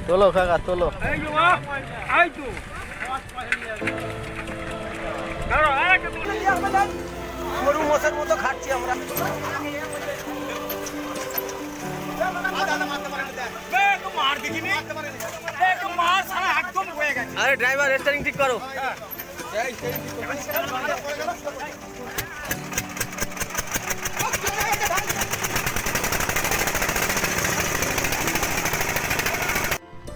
তোলো কাকা তোলো। গরু মোষের মতো খাচ্ছি আমরা। আরে ড্রাইভার স্টিয়ারিং ঠিক করো।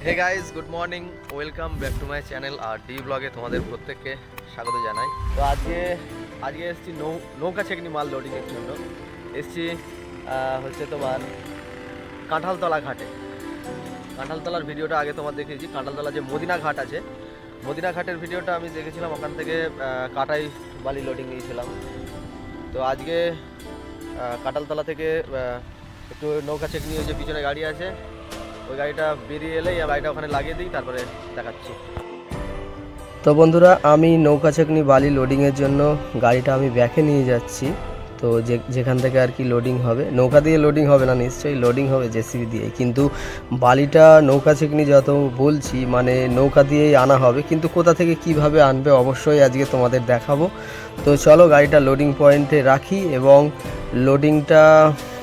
Hey guys, good morning, welcome back to my channel আর ডি ব্লগে তোমাদের প্রত্যেককে স্বাগত জানাই। তো আজকে এসেছি নৌকা ছেকনি মাল লোডিংয়ের জন্য। এসেছি হচ্ছে তোমার কাঁঠালতলা ঘাটে। কাঁঠালতলার ভিডিওটা আগে তোমার দেখিয়েছি। কাঁঠালতলা যে মদিনা ঘাট আছে, মদিনা ঘাটের ভিডিওটা আমি দেখেছিলাম, ওখান থেকে কাটাই বালি লোডিং নিয়েছিলাম। তো আজকে কাঁঠালতলা থেকে একটু নৌকা ছেকনি, ওই যে পিছনে গাড়ি আছে, ওই গাড়িটা বেরিয়ে এলেই গাড়িটা ওখানে লাগিয়ে দিই, তারপরে দেখাচ্ছি। তো বন্ধুরা, আমি নৌকা ছেকনি বালি লোডিংয়ের জন্য গাড়িটা আমি ব্যাকে নিয়ে যাচ্ছি। তো যেখান থেকে আর কি লোডিং হবে, নৌকা দিয়ে লোডিং হবে না, নিশ্চয়ই লোডিং হবে জেসিবি দিয়ে, কিন্তু বালিটা নৌকা ছেকনি যত বলছি মানে নৌকা দিয়েই আনা হবে, কিন্তু কোথা থেকে কিভাবে আনবে অবশ্যই আজকে তোমাদের দেখাবো। তো চলো গাড়িটা লোডিং পয়েন্টে রাখি এবং লোডিংটা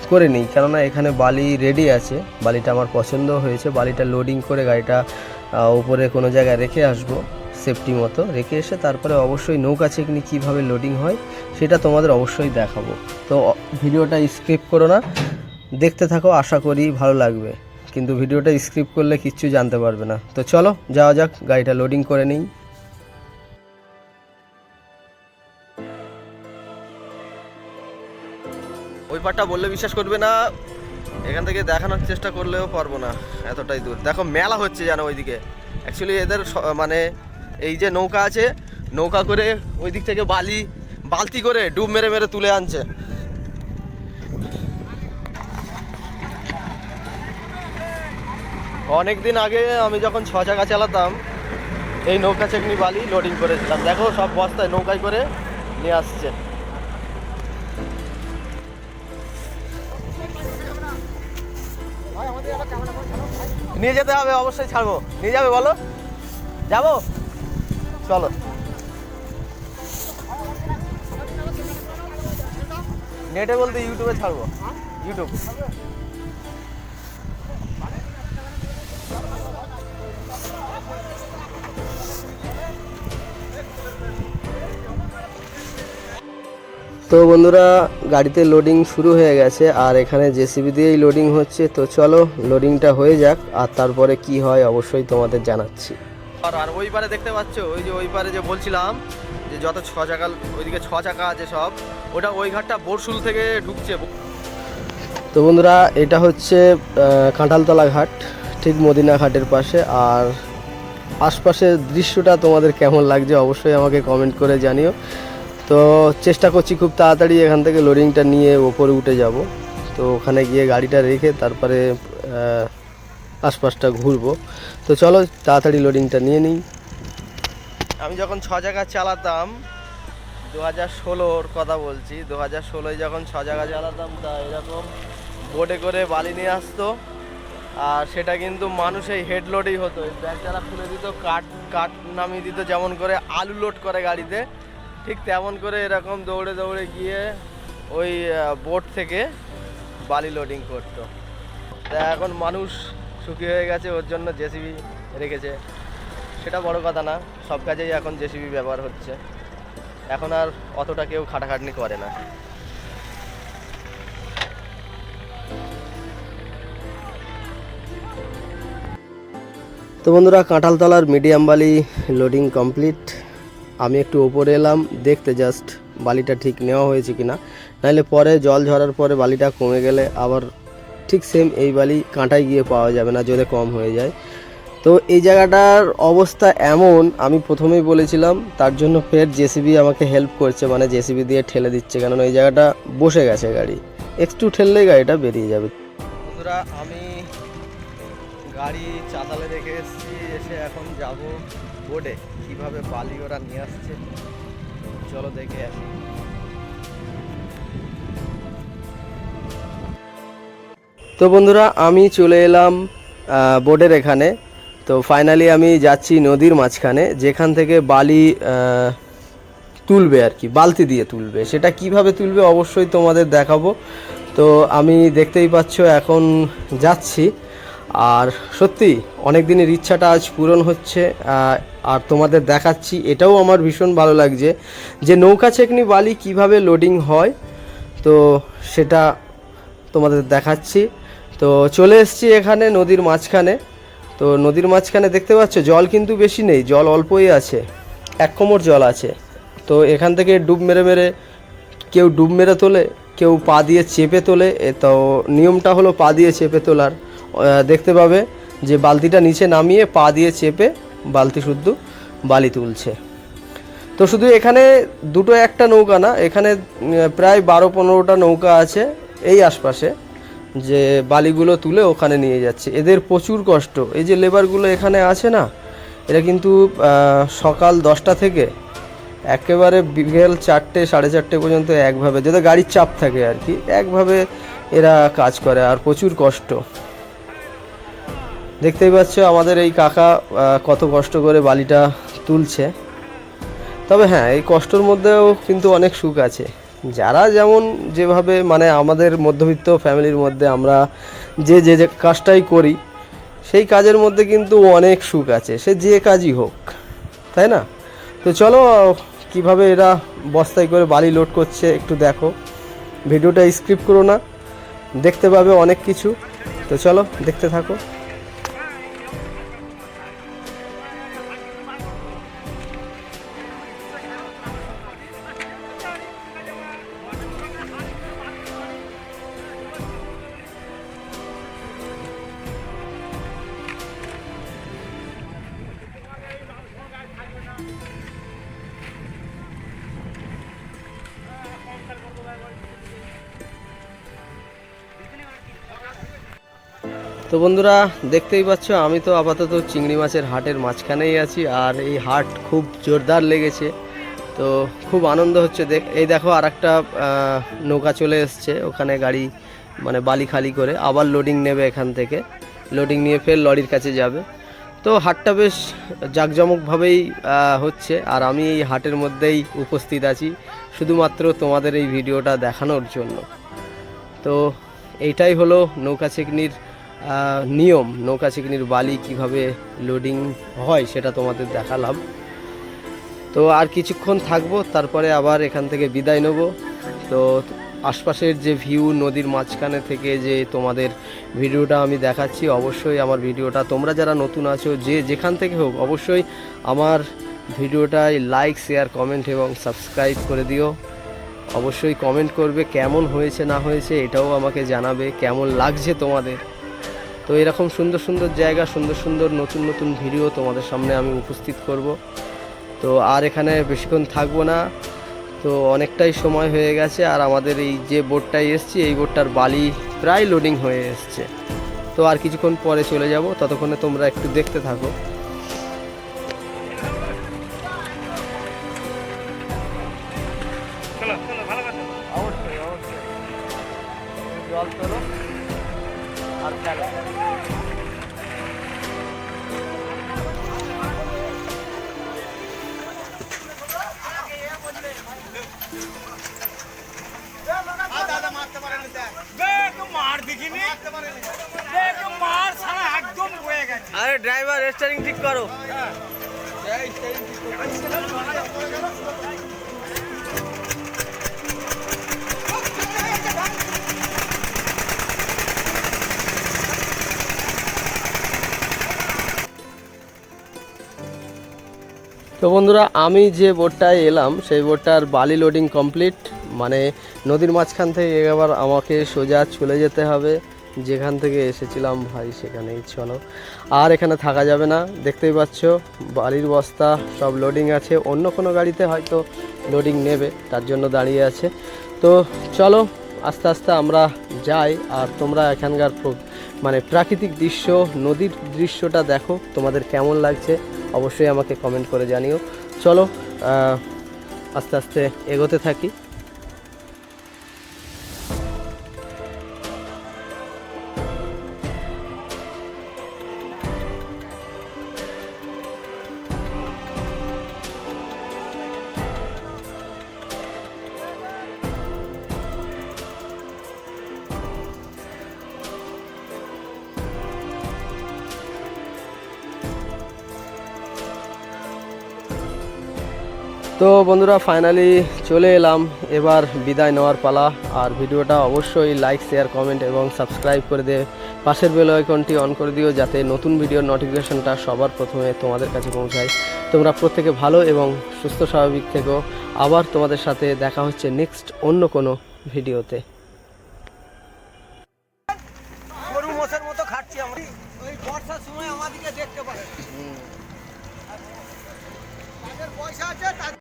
করে নিই, কেননা এখানে বালি রেডি আছে, বালিটা আমার পছন্দ হয়েছে। বালিটা লোডিং করে গাড়িটা উপরে কোনো জায়গায় রেখে আসবো, সেফটি মতো রেখে এসে তারপরে অবশ্যই নৌকা ছেকনি কীভাবে লোডিং হয় সেটা তোমাদের অবশ্যই দেখাবো। তো ভিডিওটা স্কিপ করো না, দেখতে থাকো, আশা করি ভালো লাগবে, কিন্তু ভিডিওটা স্কিপ করলে কিচ্ছু জানতে পারবে না। তো চলো যাওয়া যাক, গাড়িটা লোডিং করে নিই। ওই পাটটা বললে বিশ্বাস করবে না, এখান থেকে দেখানোর চেষ্টা করলেও পারবো না, এতটাই দূর। দেখো মেলা হচ্ছে জানো ওইদিকে। অ্যাকচুয়ালি এদের মানে এই যে নৌকা আছে, নৌকা করে ওই দিক থেকে বালতি করে ডুব মেরে মেরে তুলে আনছে। অনেক দিন আগে আমি যখন 6 চাকা চালাতাম, এই নৌকা ছেকনি বালি লোডিং করেছিলাম। দেখো সব বস্তায় নৌকায় করে নিয়ে আসছে। নিয়ে যেতে হবে, অবশ্যই ছাড়বো। নিয়ে যাবে বলো? যাবো, চলো। নেটে বলতে ইউটিউবে ছাড়বো, ইউটিউব। তো বন্ধুরা, গাড়িতে লোডিং শুরু হয়ে গেছে আর এখানে জেসিবি দিয়েই লোডিং হচ্ছে। তো চলো লোডিংটা হয়ে যাক, আর তারপরে কি হয় অবশ্যই তোমাদের জানাচ্ছি। আর ওই পারে দেখতে পাচ্ছ, ওই যে ওই পারে যে বলছিলাম যে যত 6 চাকা, ওইদিকে 6 চাকা আছে সব, ওটা ওই ঘাটটা বরশুল থেকে ঢুকছে। তো বন্ধুরা, এটা হচ্ছে কাঁঠালতলা ঘাট, ঠিক মদিনা ঘাটের পাশে। আর আশপাশের দৃশ্যটা তোমাদের কেমন লাগছে অবশ্যই আমাকে কমেন্ট করে জানিও। তো চেষ্টা করছি খুব তাড়াতাড়ি এখান থেকে লোডিংটা নিয়ে ওপরে উঠে যাব। তো ওখানে গিয়ে গাড়িটা রেখে তারপরে আশপাশটা ঘুরবো। তো চলো তাড়াতাড়ি লোডিংটা নিয়ে নিই। আমি যখন 6 চাকা চালাতাম, 2016-র কথা বলছি, 2016-য় যখন 6 চাকা চালাতাম, তা এরকম বোটে করে বালি নিয়ে আসতো। আর সেটা কিন্তু মানুষের হেড লোডেই হতো। ব্যাগ যারা খুলে দিত, কাঠ নামিয়ে দিত, যেমন করে আলু লোড করে গাড়িতে, ঠিক তেমন করে এরকম দৌড়ে দৌড়ে গিয়ে ওই বোট থেকে বালি লোডিং করতো। তা এখন মানুষ সুখী হয়ে গেছে, ওর জন্য জেসিবি রেখেছে। সেটা বড় কথা না, সব কাজেই এখন জেসিবি ব্যবহার হচ্ছে, এখন আর অতটা কেউ খাটাখাটনি করে না। তো বন্ধুরা, কাঁঠালতলার মিডিয়াম বালি লোডিং কমপ্লিট। আমি একটু ওপরে এলাম দেখতে, জাস্ট বালিটা ঠিক নেওয়া হয়েছে কিনা, নাহলে পরে জল ঝরার পরে বালিটা কমে গেলে আবার ঠিক সেম এই বালি কাঁটায় গিয়ে পাওয়া যাবে না যদি কম হয়ে যায়। তো এই জায়গাটার অবস্থা এমন, আমি প্রথমেই বলেছিলাম, তার জন্য ফের জেসিবি আমাকে হেল্প করছে, মানে জেসিবি দিয়ে ঠেলে দিচ্ছে, কেননা এই জায়গাটা বসে গেছে গাড়ি, একটু ঠেললেই গাড়িটা বেরিয়ে যাবে। বন্ধুরা, আমি গাড়ি চাতালে রেখে এসেছি, এসে এখন যাব বোর্ডে, কীভাবে বালি ওরা নিয়ে আসছে চলো দেখে আসি। তো বন্ধুরা আমি চলে এলাম বোটের এখানে। তো ফাইনালি আমি যাচ্ছি নদীর মাঝখানে, যেখান থেকে বালি তুলবে আর কি, বালতি দিয়ে তুলবে। সেটা কিভাবে তুলবে অবশ্যই তোমাদের দেখাবো। তো আমি দেখতেই পাচ্ছ এখন যাচ্ছি, আর সত্যি অনেক দিনের ইচ্ছাটা আজ পূরণ হচ্ছে। আর তোমাদের দেখাচ্ছি, এটাও আমার ভীষণ ভালো লাগছে যে নৌকা ছেকনি বালি কিভাবে লোডিং হয়, তো সেটা তোমাদের দেখাচ্ছি। তো চলে এসেছি এখানে নদীর মাঝখানে। তো নদীর মাঝখানে দেখতে পাচ্ছ জল কিন্তু বেশি নেই, জল অল্পই আছে, 1 কোমর জল আছে। তো এখান থেকে ডুব মেরে মেরে কেউ ডুব মেরে তোলে, কেউ পা দিয়ে চেপে তোলে। তো নিয়মটা হলো পা দিয়ে চেপে তোলার। দেখতে পাবে যে বালতিটা নিচে নামিয়ে পা দিয়ে চেপে বালতি শুদ্ধ বালি তুলছে। তো শুধু এখানে দুটো একটা নৌকা না, এখানে প্রায় 12-15টা নৌকা আছে এই আশপাশে, যে বালিগুলো তুলে ওখানে নিয়ে যাচ্ছে। এদের প্রচুর কষ্ট। এই যে লেবারগুলো এখানে আছে না, এরা কিন্তু সকাল 10টা থেকে একেবারে বিকেল 4টে 4:30 পর্যন্ত একভাবে, যাতে গাড়ির চাপ থাকে আর কি, একভাবে এরা কাজ করে, আর প্রচুর কষ্ট। দেখতেই পাচ্ছ আমাদের এই কাকা কত কষ্ট করে বালিটা তুলছে। তবে হ্যাঁ, এই কষ্টর মধ্যেও কিন্তু অনেক সুখ আছে। যারা যেমন যেভাবে, মানে আমাদের মধ্যবিত্ত ফ্যামিলির মধ্যে আমরা যে যে যে কাজটাই করি, সেই কাজের মধ্যে কিন্তু অনেক সুখ আছে, সে যে কাজই হোক, তাই না? তো চলো কিভাবে এরা বস্তায় করে বালি লোড করছে একটু দেখো। ভিডিওটা স্কিপ করো না, দেখতে পাবে অনেক কিছু। তো চলো দেখতে থাকো। তো বন্ধুরা দেখতেই পাচ্ছ, আমি তো আপাতত চিংড়ি মাছের হাটের মাঝখানেই আছি, আর এই হাট খুব জোরদার লেগেছে। তো খুব আনন্দ হচ্ছে। এই দেখো আর একটা নৌকা চলে এসছে, ওখানে গাড়ি মানে বালি খালি করে আবার লোডিং নেবে, এখান থেকে লোডিং নিয়ে ফের লরির কাছে যাবে। তো হাটটা বেশ জাঁকজমকভাবেই হচ্ছে, আর আমি এই হাটের মধ্যেই উপস্থিত আছি শুধুমাত্র তোমাদের এই ভিডিওটা দেখানোর জন্য। তো এইটাই হলো নৌকা ছেকনির নিয়ম। নৌকা ছেকনির বালি কিভাবে লোডিং হয় সেটা তোমাদের দেখালাম। তো আর কিছুক্ষণ থাকবো, তারপরে আবার এখান থেকে বিদায় নেব। তো আশপাশের যে ভিউ, নদীর মাঝখানে থেকে যে তোমাদের ভিডিওটা আমি দেখাচ্ছি, অবশ্যই আমার ভিডিওটা তোমরা যারা নতুন আছো, যে যেখান থেকে হোক, অবশ্যই আমার ভিডিওটায় লাইক, শেয়ার, কমেন্ট এবং সাবস্ক্রাইব করে দিও। অবশ্যই কমেন্ট করবে কেমন হয়েছে না হয়েছে, এটাও আমাকে জানাবে কেমন লাগছে তোমাদের। তো এরকম সুন্দর সুন্দর জায়গা, সুন্দর সুন্দর নতুন নতুন ভিডিও তোমাদের সামনে আমি উপস্থিত করব। তো আর এখানে বেশিক্ষণ থাকবো না, তো অনেকটাই সময় হয়ে গেছে। আর আমাদের এই যে বোটটায় এসছি, এই বোটটার বালি প্রায় লোডিং হয়ে এসছে। তো আর কিছুক্ষণ পরে চলে যাব, ততক্ষণে তোমরা একটু দেখতে থাকো। অবশ্যই অবশ্যই জল তোলো আর খেলো। আরে ড্রাইভার স্টিয়ারিং ঠিক করো। তো বন্ধুরা আমি যে বোটটায় এলাম, সেই বোটটার বালি লোডিং কমপ্লিট। মানে নদীর মাঝখান থেকে এবার আমাকে সোজা চলে যেতে হবে যেখান থেকে এসেছিলাম ভাই, সেখানেই চলো। আর এখানে থাকা যাবে না, দেখতেই পাচ্ছ বালির বস্তা সব লোডিং আছে। অন্য কোনো গাড়িতে হয়তো লোডিং নেবে, তার জন্য দাঁড়িয়ে আছে। তো চলো আস্তে আস্তে আমরা যাই, আর তোমরা এখানকার মানে প্রাকৃতিক দৃশ্য, নদীর দৃশ্যটা দেখো, তোমাদের কেমন লাগছে অবশ্যই আমাকে কমেন্ট করে জানিও। চলো আস্তে আস্তে এগোতে থাকি। তো বন্ধুরা ফাইনালি চলে এলাম, এবার বিদায় নেওয়ার পালা। আর ভিডিওটা অবশ্যই লাইক শেয়ার কমেন্ট এবং সাবস্ক্রাইব করে দিয়ে পাশের বেল আইকনটি অন করে দিও, যাতে নতুন ভিডিওর নোটিফিকেশনটা সবার প্রথমে তোমাদের কাছে পৌঁছায়। তোমরা প্রত্যেকে ভালো এবং সুস্থ স্বাভাবিক থেকো। আবার তোমাদের সাথে দেখা হচ্ছে নেক্সট অন্য কোনো ভিডিওতে।